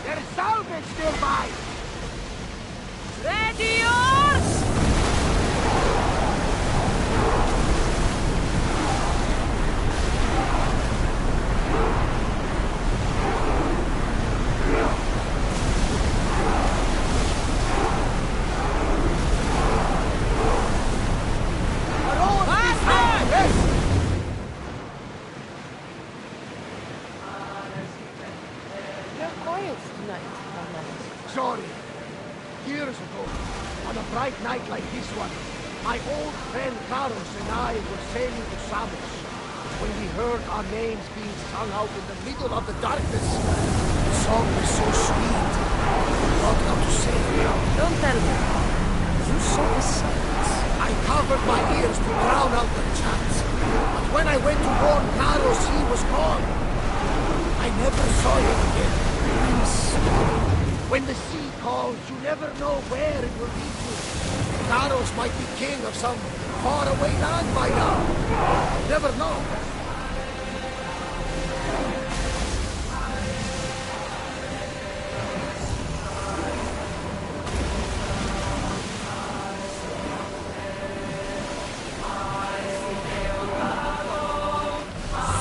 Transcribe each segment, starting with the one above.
There's salvage nearby! Ready yours! Sorry. Years ago, on a bright night like this one, my old friend Carlos and I were sailing to Samos when we heard our names being sung out in the middle of the darkness. The song was so sweet, I thought how to say it. Don't tell me. You saw the silence. I covered my ears to drown out the chants, but when I went to warn Carlos, he was gone. I never saw him again. I'm sorry. When the sea calls, you never know where it will lead you. Carlos might be king of some faraway land by now. Never know.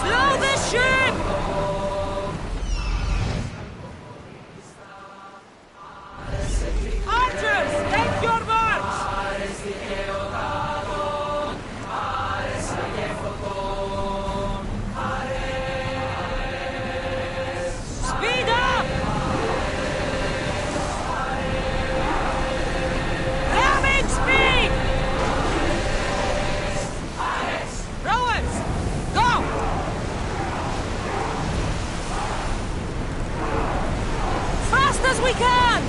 Slow the ship! Archers, take your march! Speed up! Ramming speed! Rowers, go! Fast as we can!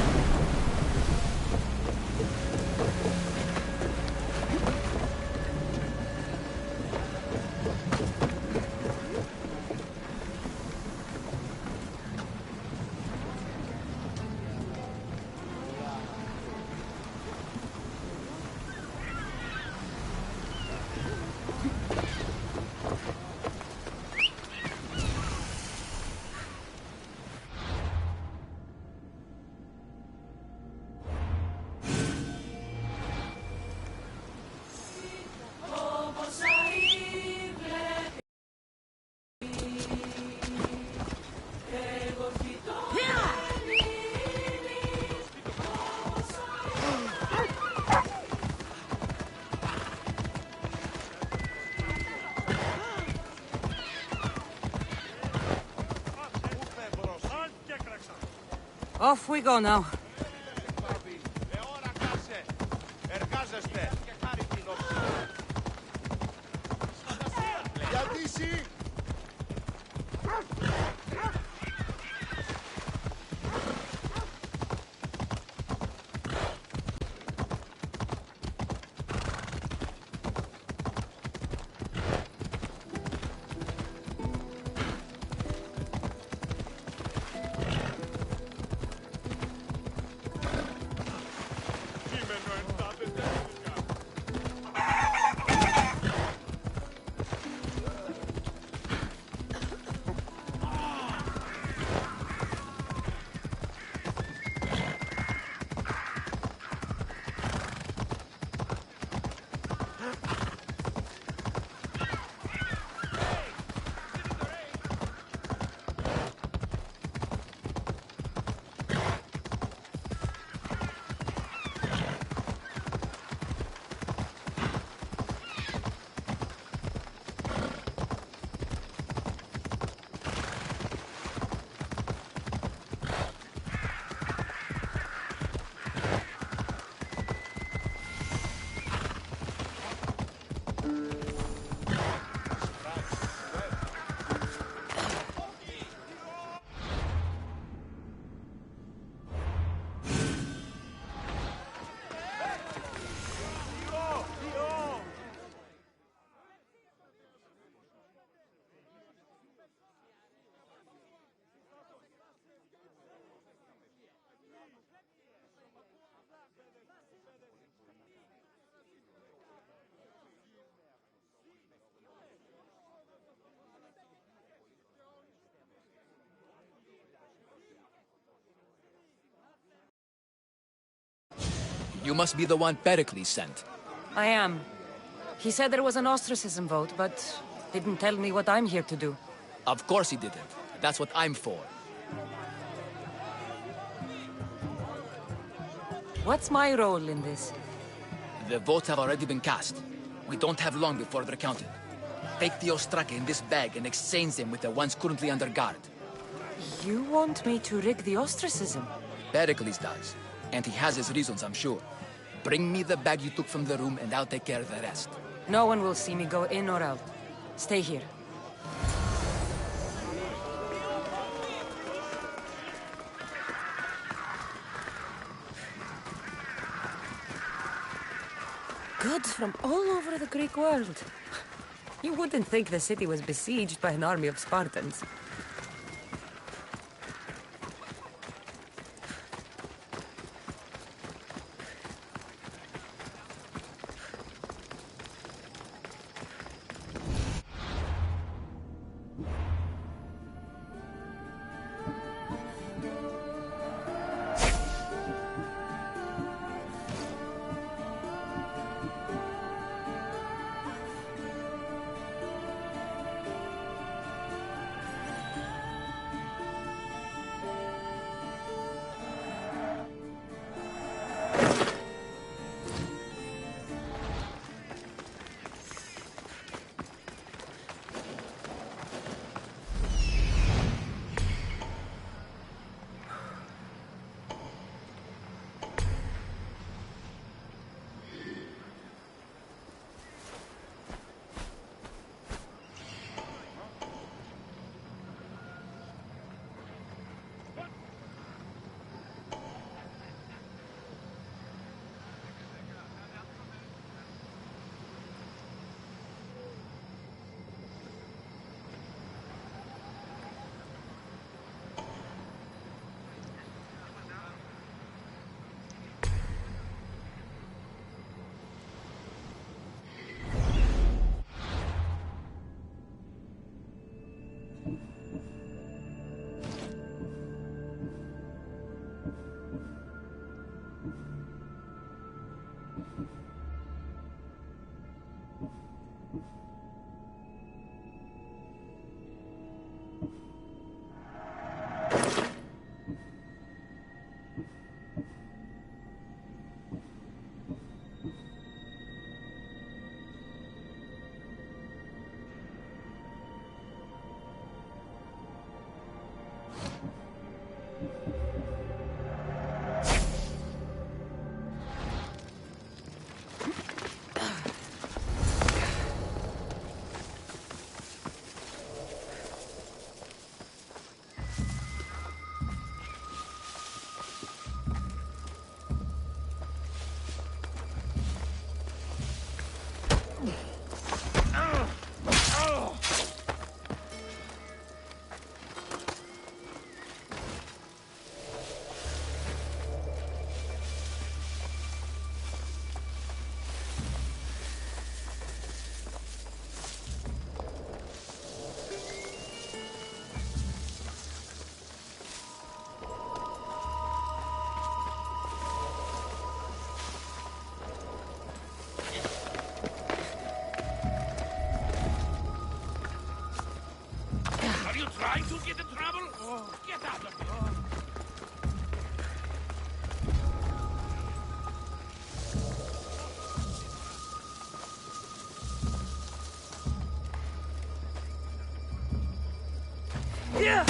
Off we go now. Odyssey! You must be the one Pericles sent. I am. He said there was an ostracism vote, but didn't tell me what I'm here to do. Of course he didn't. That's what I'm for. What's my role in this? The votes have already been cast. We don't have long before they're counted. Take the Ostraka in this bag and exchange them with the ones currently under guard. You want me to rig the ostracism? Pericles does. And he has his reasons, I'm sure. Bring me the bag you took from the room and I'll take care of the rest. No one will see me go in or out. Stay here. Goods from all over the Greek world. You wouldn't think the city was besieged by an army of Spartans. Trying to get in trouble? Get out of here!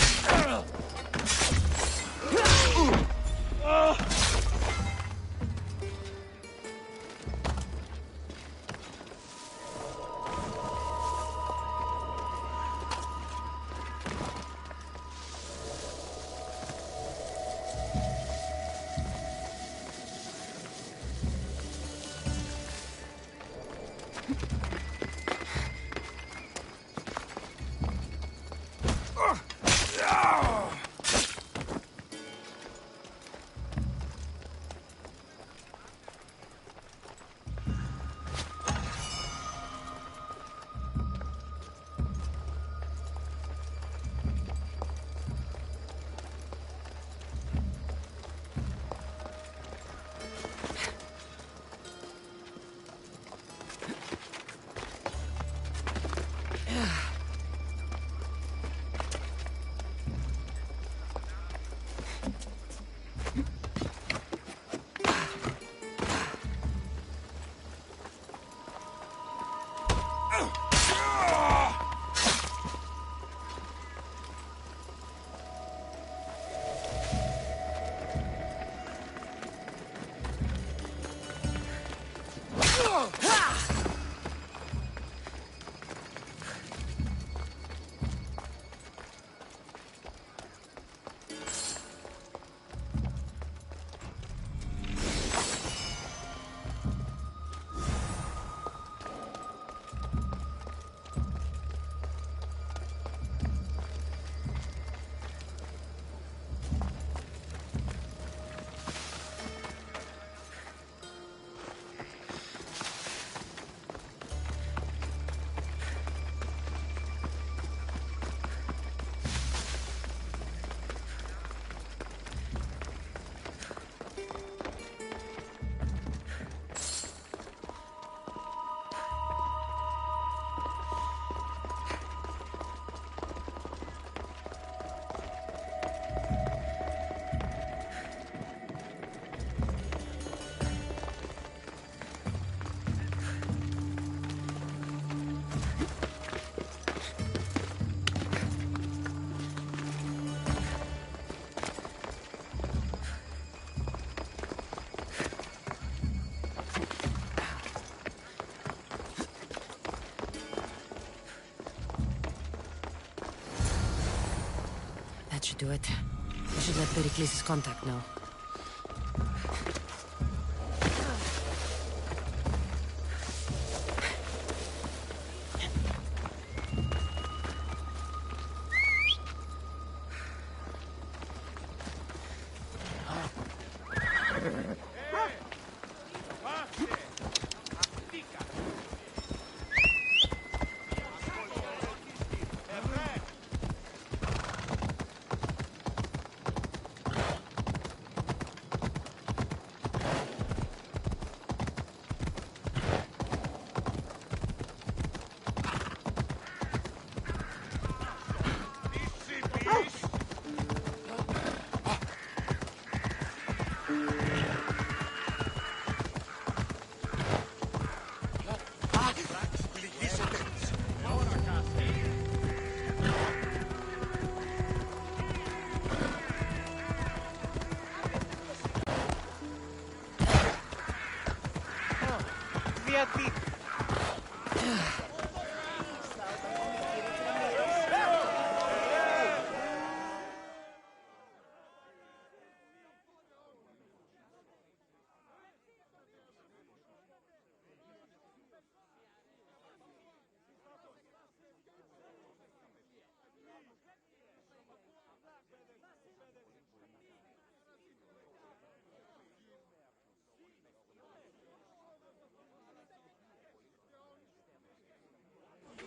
to do it. I should let Pericles' contact know.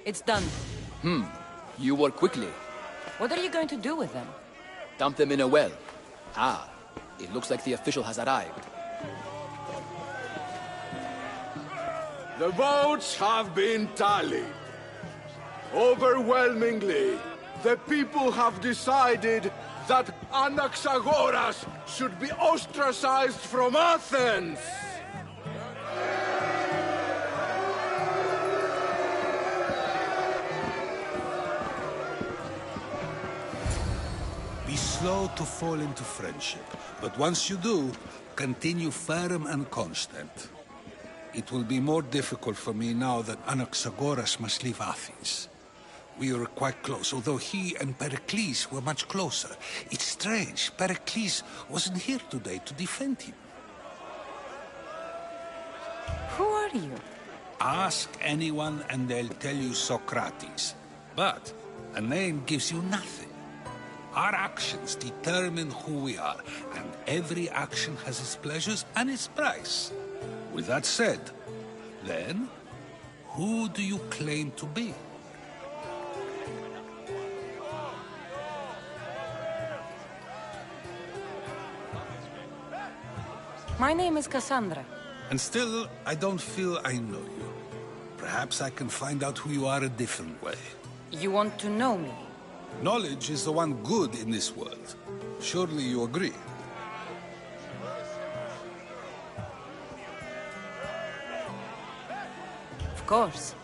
It's done. You work quickly. What are you going to do with them? Dump them in a well. Ah, it looks like the official has arrived. The votes have been tallied. Overwhelmingly, the people have decided that Anaxagoras should be ostracized from Athens! Be slow to fall into friendship, but once you do, continue firm and constant. It will be more difficult for me now that Anaxagoras must leave Athens. We were quite close, although he and Pericles were much closer. It's strange, Pericles wasn't here today to defend him. Who are you? Ask anyone and they'll tell you Socrates. But a name gives you nothing. Our actions determine who we are, and every action has its pleasures and its price. With that said, then, who do you claim to be? My name is Cassandra. And still, I don't feel I know you. Perhaps I can find out who you are a different way. You want to know me? Knowledge is the one good in this world. Surely you agree? Of course.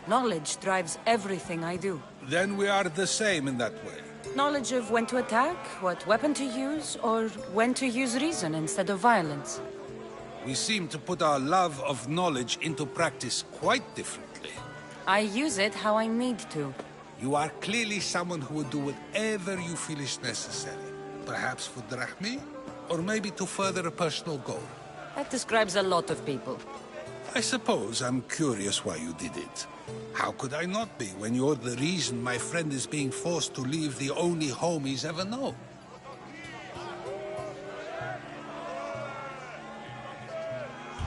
Knowledge drives everything I do. Then we are the same in that way. Knowledge of when to attack, what weapon to use, or when to use reason instead of violence. We seem to put our love of knowledge into practice quite differently. I use it how I need to. You are clearly someone who would do whatever you feel is necessary. Perhaps for drachmae, or maybe to further a personal goal. That describes a lot of people. I suppose I'm curious why you did it. How could I not be when you're the reason my friend is being forced to leave the only home he's ever known?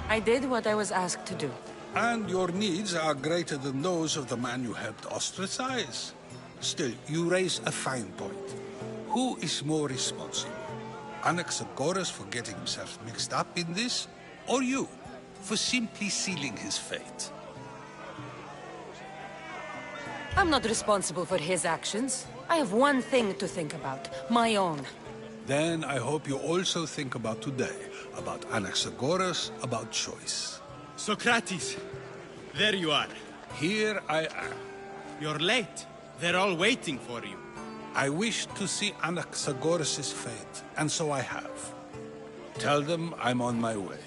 I did what I was asked to do. And your needs are greater than those of the man you helped ostracize. Still, you raise a fine point. Who is more responsible? Anaxagoras for getting himself mixed up in this, or you, for simply sealing his fate? I'm not responsible for his actions. I have one thing to think about, my own. Then I hope you also think about today, about Anaxagoras, about choice. Socrates! There you are. Here I am. You're late. They're all waiting for you. I wish to see Anaxagoras' fate, and so I have. Tell them I'm on my way.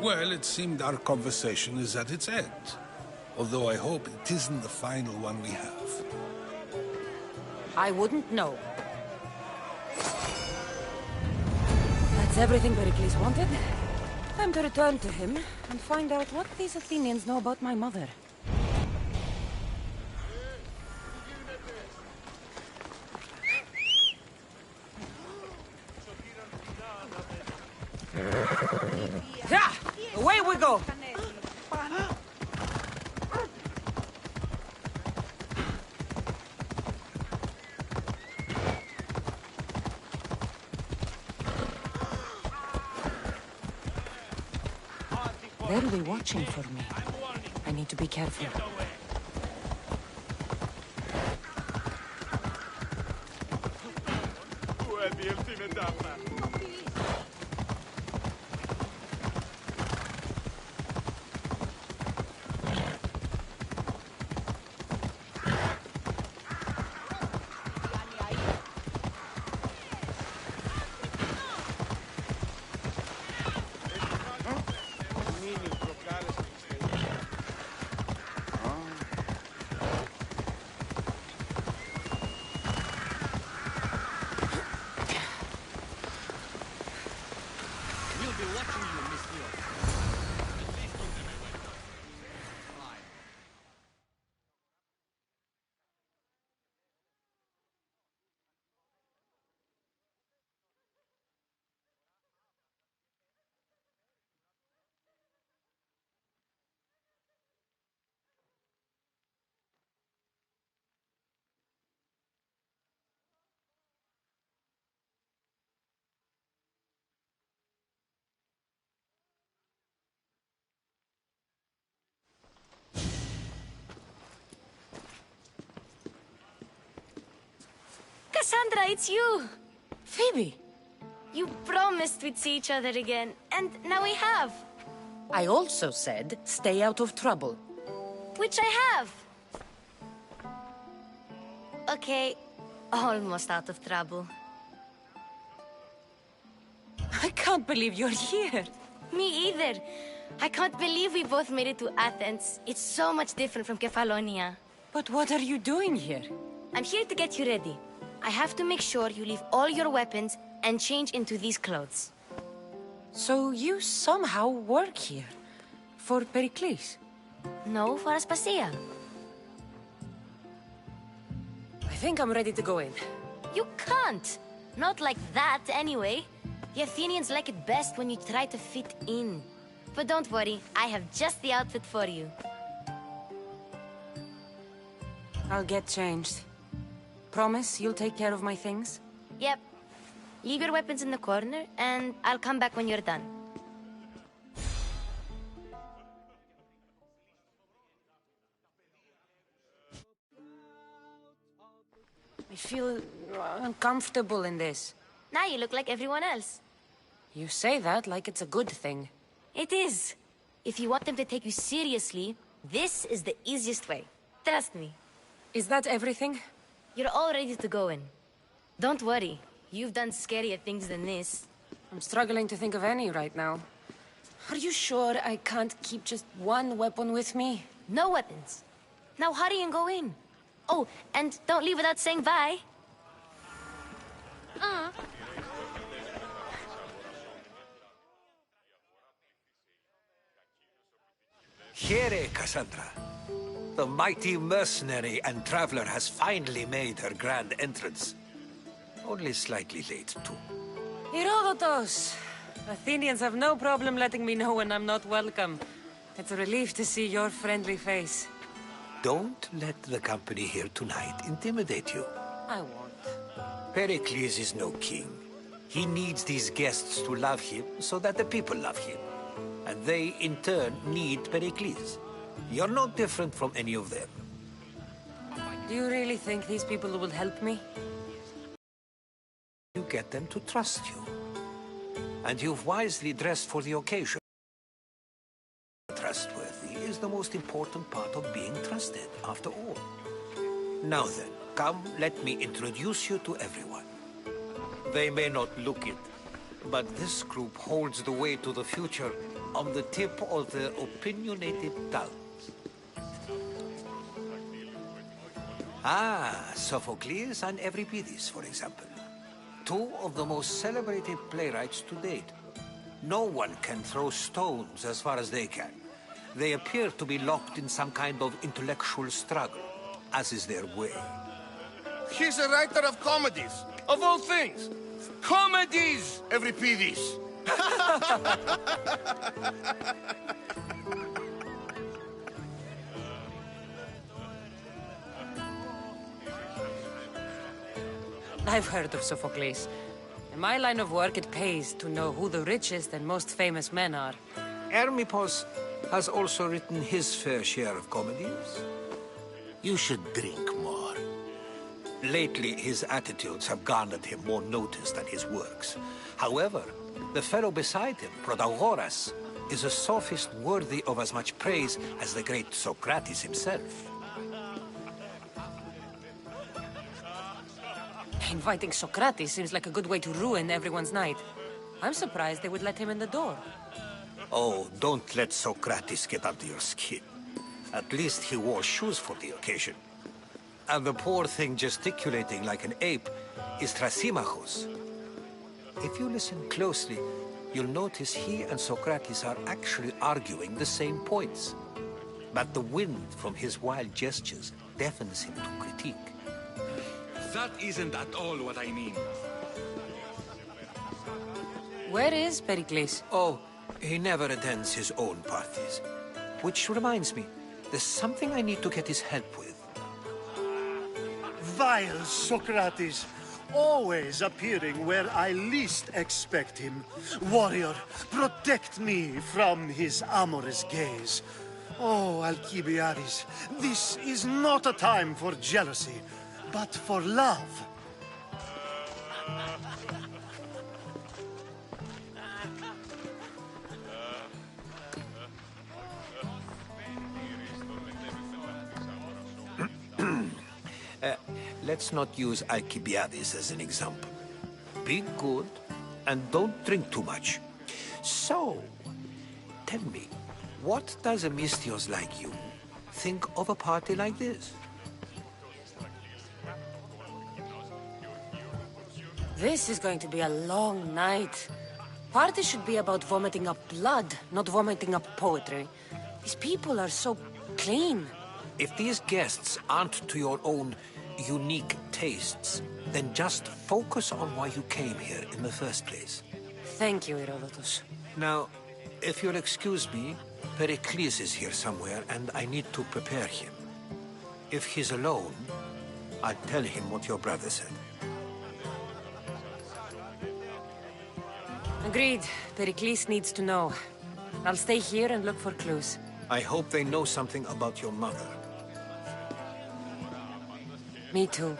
Well, it seemed our conversation is at its end. Although I hope it isn't the final one we have. I wouldn't know. That's everything Pericles wanted. Time to return to him and find out what these Athenians know about my mother. Yeah! Away we go! They'll be watching for me. I need to be careful. Cassandra, it's you! Phoebe! You promised we'd see each other again, and now we have. I also said, stay out of trouble. Which I have. Okay, almost out of trouble. I can't believe you're here. Me either. I can't believe we both made it to Athens. It's so much different from Kefalonia. But what are you doing here? I'm here to get you ready. I have to make sure you leave all your weapons and change into these clothes. So you somehow work here? For Pericles? No, for Aspasia. I think I'm ready to go in. You can't! Not like that, anyway. The Athenians like it best when you try to fit in. But don't worry, I have just the outfit for you. I'll get changed. Promise you'll take care of my things? Yep. Leave your weapons in the corner, and I'll come back when you're done. I feel uncomfortable in this. Now you look like everyone else. You say that like it's a good thing. It is. If you want them to take you seriously, this is the easiest way. Trust me. Is that everything? You're all ready to go in. Don't worry. You've done scarier things than this. I'm struggling to think of any right now. Are you sure I can't keep just one weapon with me? No weapons. Now hurry and go in. Oh, and don't leave without saying bye. Here, Cassandra. The mighty mercenary and traveler has finally made her grand entrance. Only slightly late, too. Herodotus! Athenians have no problem letting me know when I'm not welcome. It's a relief to see your friendly face. Don't let the company here tonight intimidate you. I won't. Pericles is no king. He needs these guests to love him so that the people love him. And they, in turn, need Pericles. You're no different from any of them. Do you really think these people will help me? You get them to trust you. And you've wisely dressed for the occasion. Trustworthy is the most important part of being trusted, after all. Now then, come, let me introduce you to everyone. They may not look it, but this group holds the way to the future on the tip of their opinionated tongues. Ah, Sophocles and Euripides, for example. Two of the most celebrated playwrights to date. No one can throw stones as far as they can. They appear to be locked in some kind of intellectual struggle, as is their way. He's a writer of comedies, of all things. Comedies, Euripides. I've heard of Sophocles. In my line of work, it pays to know who the richest and most famous men are. Hermippos has also written his fair share of comedies. You should drink more. Lately, his attitudes have garnered him more notice than his works. However, the fellow beside him, Protagoras, is a sophist worthy of as much praise as the great Socrates himself. Inviting Socrates seems like a good way to ruin everyone's night. I'm surprised they would let him in the door. Oh, don't let Socrates get under your skin. At least he wore shoes for the occasion. And the poor thing gesticulating like an ape is Thrasymachos. If you listen closely, you'll notice he and Socrates are actually arguing the same points. But the wind from his wild gestures deafens him to critique. That isn't at all what I mean. Where is Pericles? Oh, he never attends his own parties. Which reminds me, there's something I need to get his help with. Vile Socrates, always appearing where I least expect him. Warrior, protect me from his amorous gaze. Oh, Alcibiades, this is not a time for jealousy, but for love. Let's not use Alcibiades as an example. Be good, and don't drink too much. So, tell me, what does a Mystios like you think of a party like this? This is going to be a long night. Party should be about vomiting up blood, not vomiting up poetry. These people are so clean. If these guests aren't to your own unique tastes, then just focus on why you came here in the first place. Thank you, Herodotus. Now, if you'll excuse me, Pericles is here somewhere, and I need to prepare him. If he's alone, I'll tell him what your brother said. Agreed. Pericles needs to know. I'll stay here and look for clues. I hope they know something about your mother. Me too.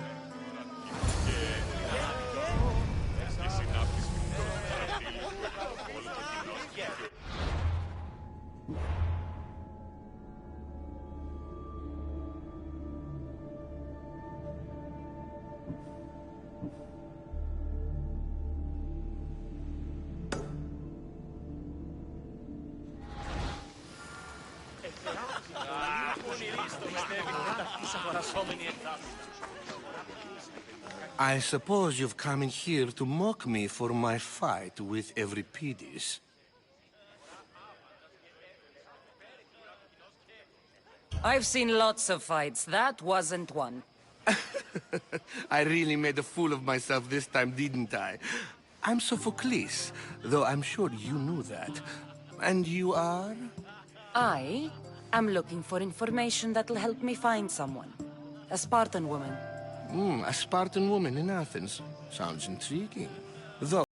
I suppose you've come in here to mock me for my fight with Euripides. I've seen lots of fights. That wasn't one. I really made a fool of myself this time, didn't I? I'm Sophocles, though I'm sure you knew that. And you are? I am looking for information that'll help me find someone. A Spartan woman. A Spartan woman in Athens. Sounds intriguing. Though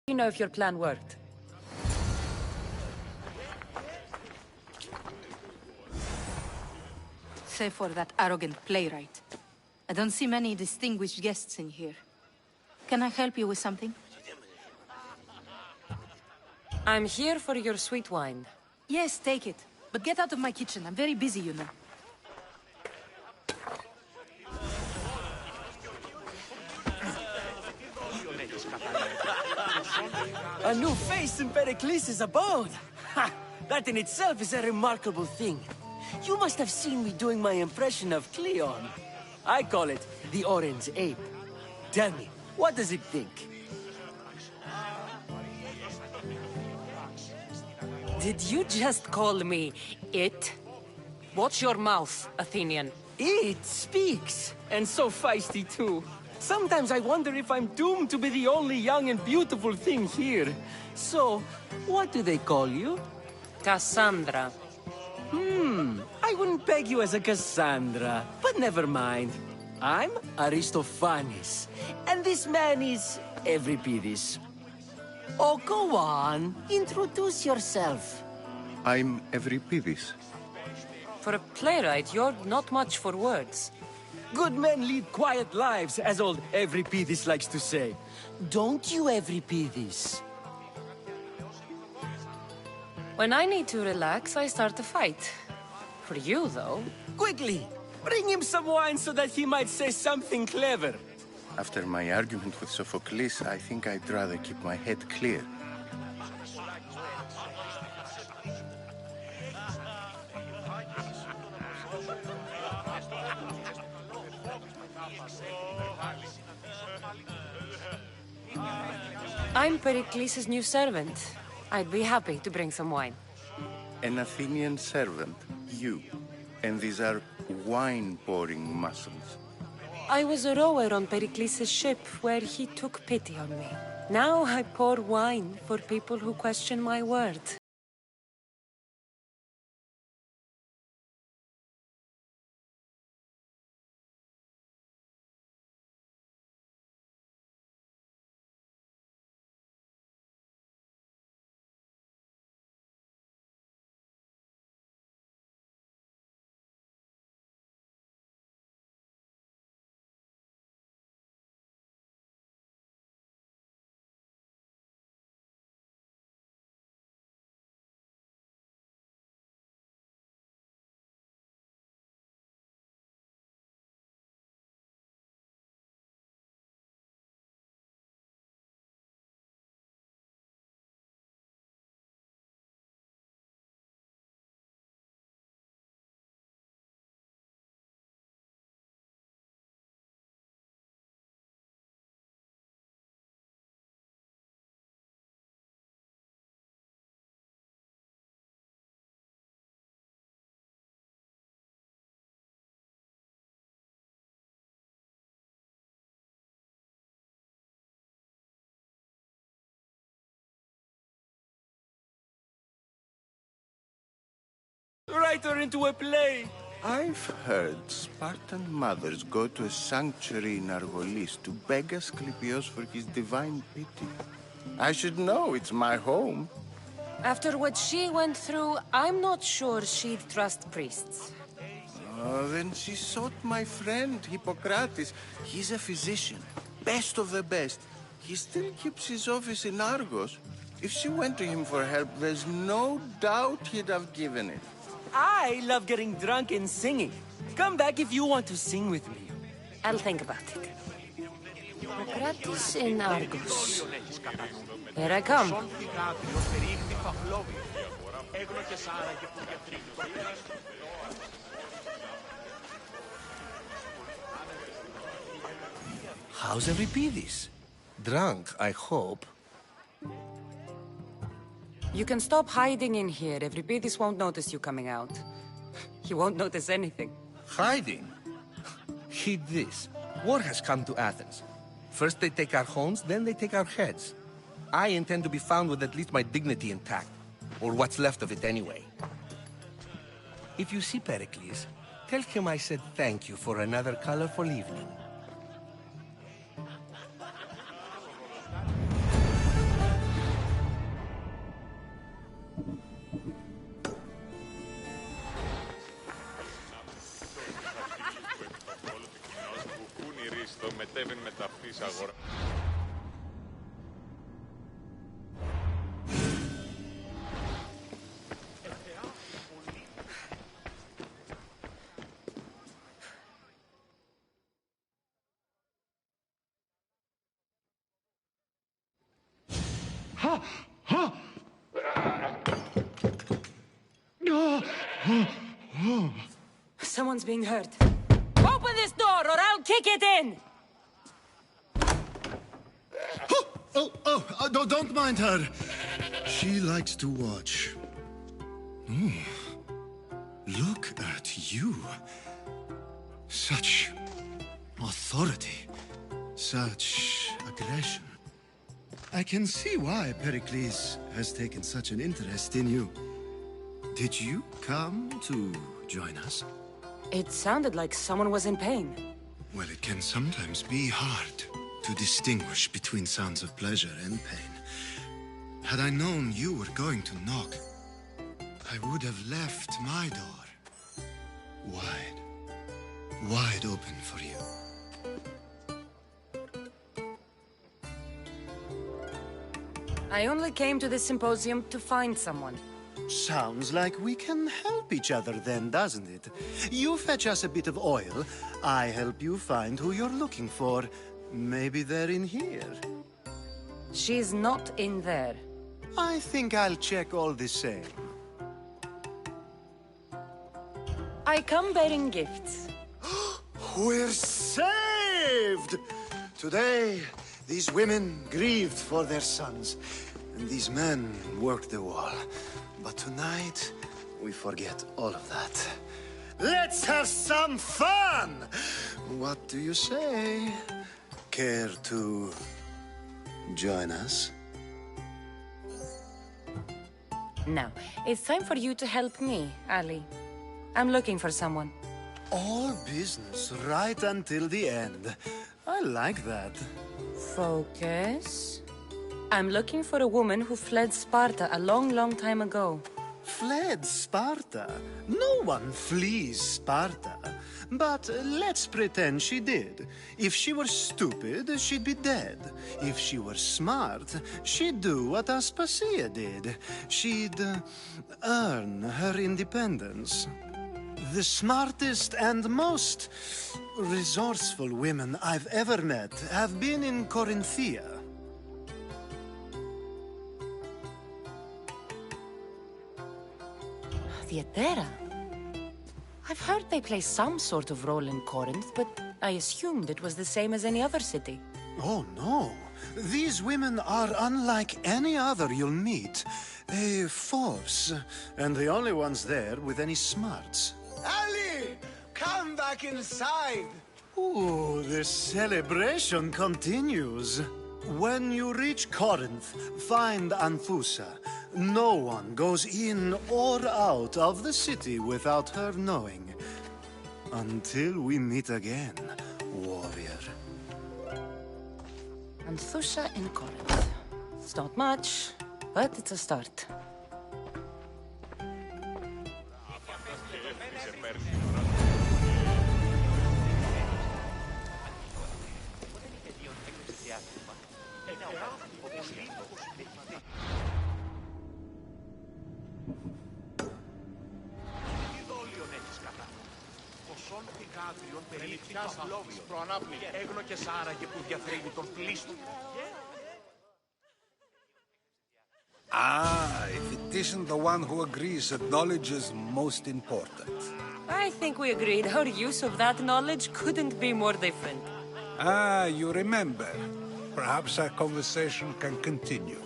You know if your plan worked. Save for that arrogant playwright. I don't see many distinguished guests in here. Can I help you with something? I'm here for your sweet wine. Yes, take it. But get out of my kitchen. I'm very busy, you know. A new face in Pericles' abode! Ha! That in itself is a remarkable thing. You must have seen me doing my impression of Cleon. I call it the Orange Ape. Tell me, what does it think? Did you just call me it? Watch your mouth, Athenian. It speaks, and so feisty too. Sometimes I wonder if I'm doomed to be the only young and beautiful thing here. So, what do they call you? Cassandra. I wouldn't peg you as a Cassandra, but never mind. I'm Aristophanes, and this man is Euripides. Oh, go on. Introduce yourself. I'm Euripides. For a playwright, you're not much for words. Good men lead quiet lives, as old Euripides likes to say. Don't you, Euripides? When I need to relax, I start a fight. For you, though. Quickly! Bring him some wine so that he might say something clever. After my argument with Sophocles, I think I'd rather keep my head clear. I'm Pericles' new servant. I'd be happy to bring some wine. An Athenian servant, you. And these are wine-pouring muscles. I was a rower on Pericles' ship where he took pity on me. Now I pour wine for people who question my word. Write her into a play! I've heard Spartan mothers go to a sanctuary in Argolis to beg Asclepios for his divine pity. I should know, it's my home. After what she went through, I'm not sure she'd trust priests. Oh, then she sought my friend, Hippocrates. He's a physician, best of the best. He still keeps his office in Argos. If she went to him for help, there's no doubt he'd have given it. I love getting drunk and singing. Come back if you want to sing with me. I'll think about it. Hippocrates in Argos. Here I come. How's Euripides? Drunk, I hope. You can stop hiding in here. Euripides won't notice you coming out. He won't notice anything. Hiding? Heed this. War has come to Athens. First they take our homes, then they take our heads. I intend to be found with at least my dignity intact. Or what's left of it anyway. If you see Pericles, tell him I said thank you for another colorful evening. Το μετέβην με ταυτής αγορά. Someone's being hurt. Open this door or I'll kick it in! Don't mind her. She likes to watch. Oh, look at you. Such authority. Such aggression. I can see why Pericles has taken such an interest in you. Did you come to join us? It sounded like someone was in pain. Well, it can sometimes be hard to distinguish between sounds of pleasure and pain. Had I known you were going to knock, I would have left my door wide open for you. I only came to this symposium to find someone. Sounds like we can help each other then, doesn't it? You fetch us a bit of oil, I help you find who you're looking for. Maybe they're in here. She's not in there. I think I'll check all the same. I come bearing gifts. We're saved! Today, these women grieved for their sons, and these men worked the wall. But tonight, we forget all of that. Let's have some fun! What do you say? Care to join us? Now, it's time for you to help me, Ali. I'm looking for someone. All business right until the end. I like that. Focus. I'm looking for a woman who fled Sparta a long, long time ago. Fled Sparta? No one flees Sparta. But let's pretend she did. If she were stupid, she'd be dead. If she were smart, she'd do what Aspasia did. She'd earn her independence. The smartest and most resourceful women I've ever met have been in Corinthia. Theatera? I've heard they play some sort of role in Corinth, but I assumed it was the same as any other city. Oh, no. These women are unlike any other you'll meet. A force, and the only ones there with any smarts. Ali! Come back inside! Ooh, the celebration continues. When you reach Corinth, find Anthusa. No one goes in or out of the city without her knowing. Until we meet again, warrior. Anthusa in Corinth. It's not much, but it's a start. Ah, if it isn't the one who agrees that knowledge is most important. I think we agreed our use of that knowledge couldn't be more different. Ah, you remember. Perhaps our conversation can continue.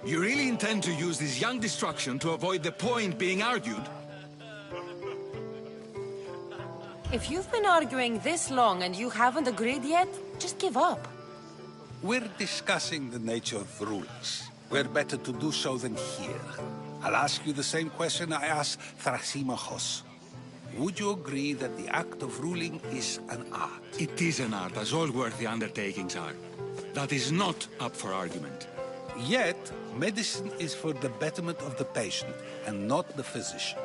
You really intend to use this young destruction to avoid the point being argued? If you've been arguing this long and you haven't agreed yet, just give up. We're discussing the nature of rules. Where better to do so than here? I'll ask you the same question I asked Thrasymachos. Would you agree that the act of ruling is an art? It is an art, as all worthy undertakings are. That is not up for argument. Yet, medicine is for the betterment of the patient, and not the physician.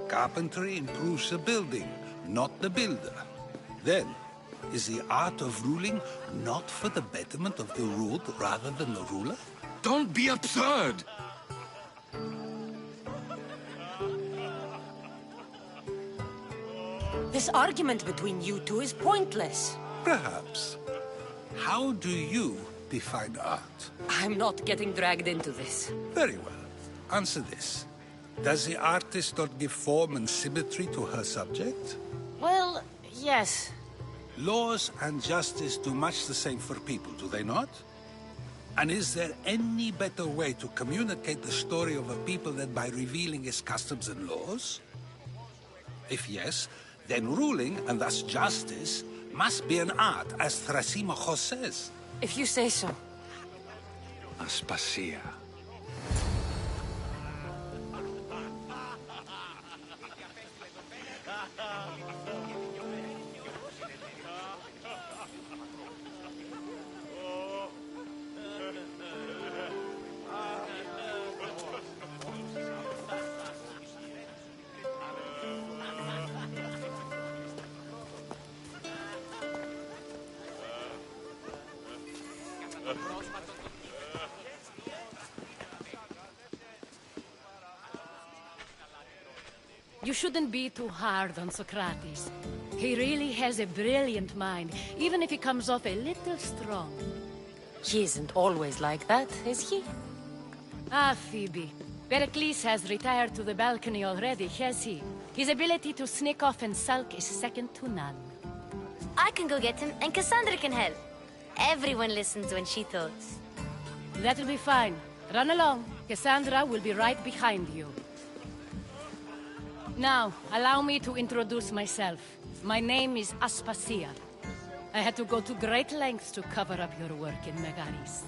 Carpentry improves the building, not the builder. Then, Is the art of ruling not for the betterment of the ruled rather than the ruler? Don't be absurd! This argument between you two is pointless. Perhaps. How do you define art? I'm not getting dragged into this. Very well. Answer this. Does the artist not give form and symmetry to her subject? Well, yes. Laws and justice do much the same for people, do they not? And is there any better way to communicate the story of a people than by revealing its customs and laws? If yes, then ruling, and thus justice, must be an art, as Thrasymachos says. If you say so. Aspasia. You shouldn't be too hard on Socrates. He really has a brilliant mind, even if he comes off a little strong. He isn't always like that, is he? Ah, Phoebe. Pericles has retired to the balcony already, has he? His ability to sneak off and sulk is second to none. I can go get him, and Cassandra can help. Everyone listens when she talks. That'll be fine. Run along. Cassandra will be right behind you. Now, allow me to introduce myself. My name is Aspasia. I had to go to great lengths to cover up your work in Megaris.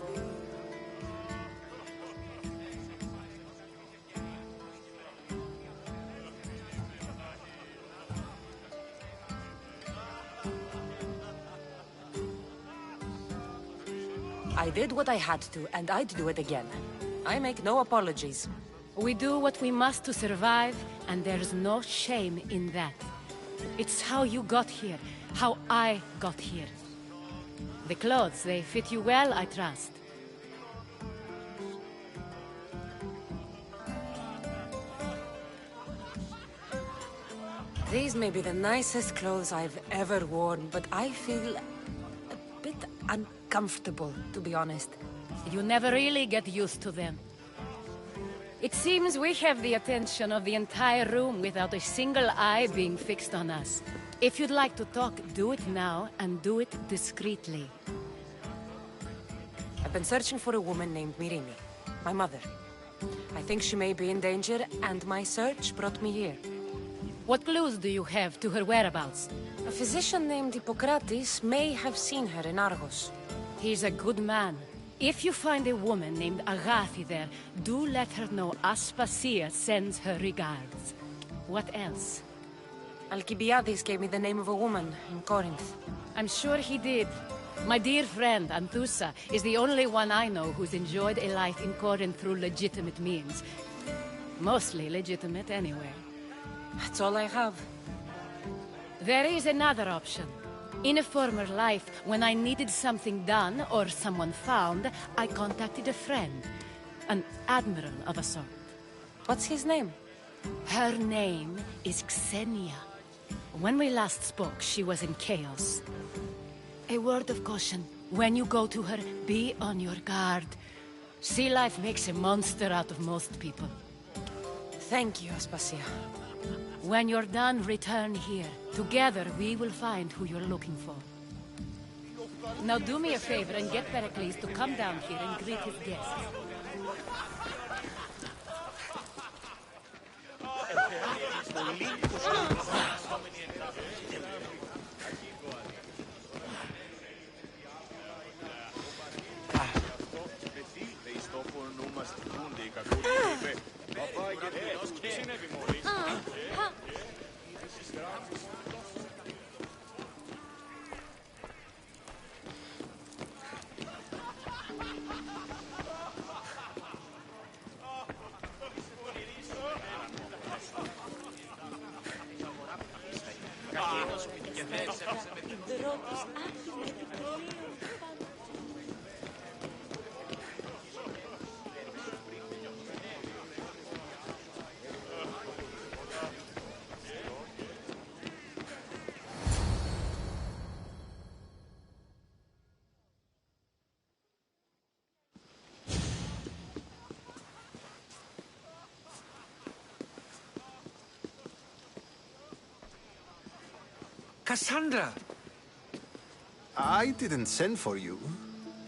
I did what I had to, and I'd do it again. I make no apologies. We do what we must to survive, and there's no shame in that. It's how you got here, how I got here. The clothes, they fit you well, I trust. These may be the nicest clothes I've ever worn, but I feel a bit uncomfortable, to be honest. You never really get used to them. It seems we have the attention of the entire room without a single eye being fixed on us. If you'd like to talk, do it now, and do it discreetly. I've been searching for a woman named Mirimi, my mother. I think she may be in danger, and my search brought me here. What clues do you have to her whereabouts? A physician named Hippocrates may have seen her in Argos. He's a good man. If you find a woman named Agathi there, do let her know Aspasia sends her regards. What else? Alcibiades gave me the name of a woman in Corinth. I'm sure he did. My dear friend, Anthusa, is the only one I know who's enjoyed a life in Corinth through legitimate means. Mostly legitimate, anyway. That's all I have. There is another option. In a former life, when I needed something done or someone found, I contacted a friend. An admiral of a sort. What's his name? Her name is Xenia. When we last spoke, she was in chaos. A word of caution. When you go to her, be on your guard. Sea life makes a monster out of most people. Thank you, Aspasia. When you're done, return here. Together, we will find who you're looking for. Now do me a favor and get Pericles to come down here and greet his guests. Cassandra! I didn't send for you.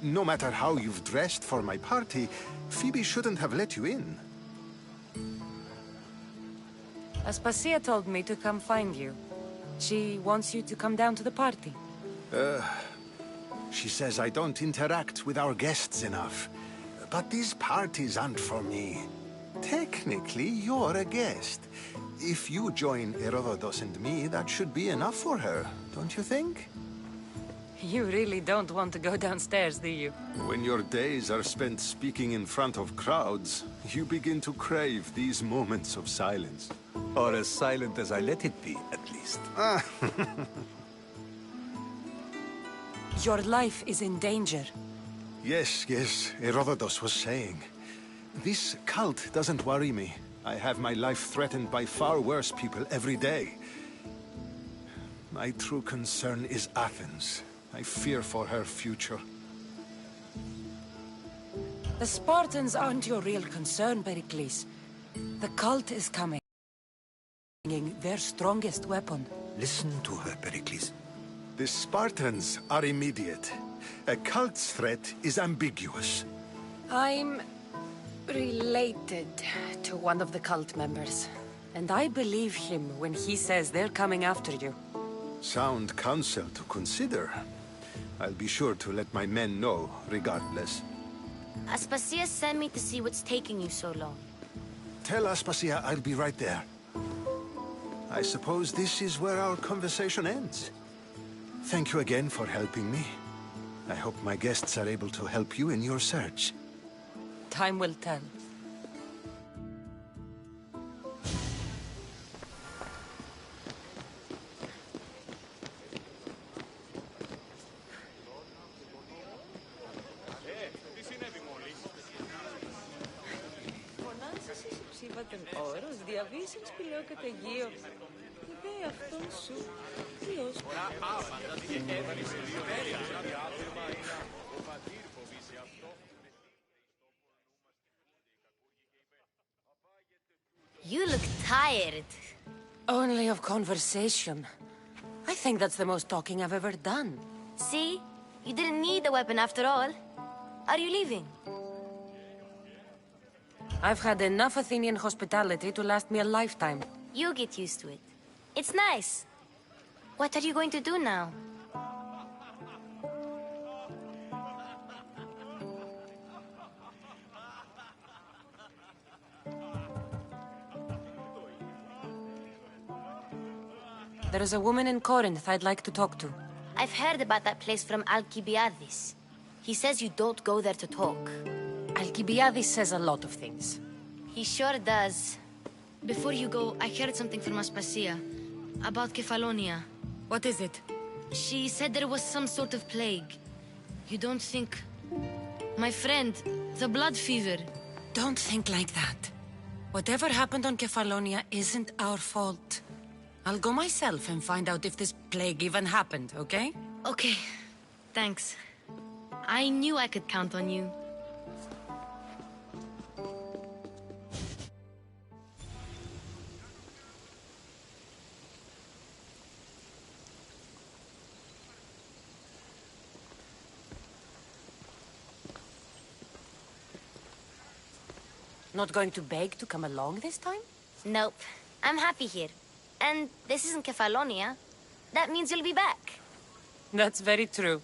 No matter how you've dressed for my party, Phoebe shouldn't have let you in. Aspasia told me to come find you. She wants you to come down to the party. She says I don't interact with our guests enough. But these parties aren't for me. Technically, you're a guest. If you join Herodotus and me, that should be enough for her, don't you think? You really don't want to go downstairs, do you? When your days are spent speaking in front of crowds, you begin to crave these moments of silence. Or as silent as I let it be, at least. Your life is in danger. Yes, Herodotus was saying. This cult doesn't worry me. I have my life threatened by far worse people every day. My true concern is Athens. I fear for her future. The Spartans aren't your real concern, Pericles. The cult is coming. Their strongest weapon. Listen to her, Pericles. The Spartans are immediate. A cult's threat is ambiguous. I'm related to one of the cult members. And I believe him when he says they're coming after you. Sound counsel to consider. I'll be sure to let my men know, regardless. Aspasia sent me to see what's taking you so long. Tell Aspasia I'll be right there. I suppose this is where our conversation ends. Thank you again for helping me. I hope my guests are able to help you in your search. Time will tell. You look tired. Only of conversation. I think that's the most talking I've ever done. See? You didn't need the weapon after all. Are you leaving? I've had enough Athenian hospitality to last me a lifetime. You'll get used to it. It's nice. What are you going to do now? There is a woman in Corinth I'd like to talk to. I've heard about that place from Alcibiades. He says you don't go there to talk. Alcibiades says a lot of things. He sure does. Before you go, I heard something from Aspasia. About Kefalonia. What is it? She said there was some sort of plague. You don't think... My friend, the blood fever. Don't think like that. Whatever happened on Kefalonia isn't our fault. I'll go myself and find out if this plague even happened, okay? Okay. Thanks. I knew I could count on you. Not going to beg to come along this time? Nope. I'm happy here. And this isn't Kefalonia. That means you'll be back. That's very true.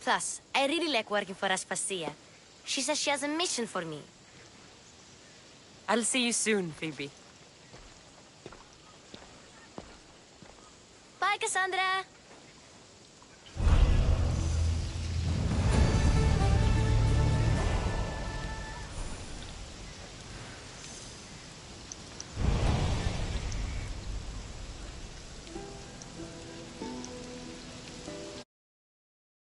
Plus, I really like working for Aspasia. She says she has a mission for me. I'll see you soon, Phoebe. Bye, Cassandra!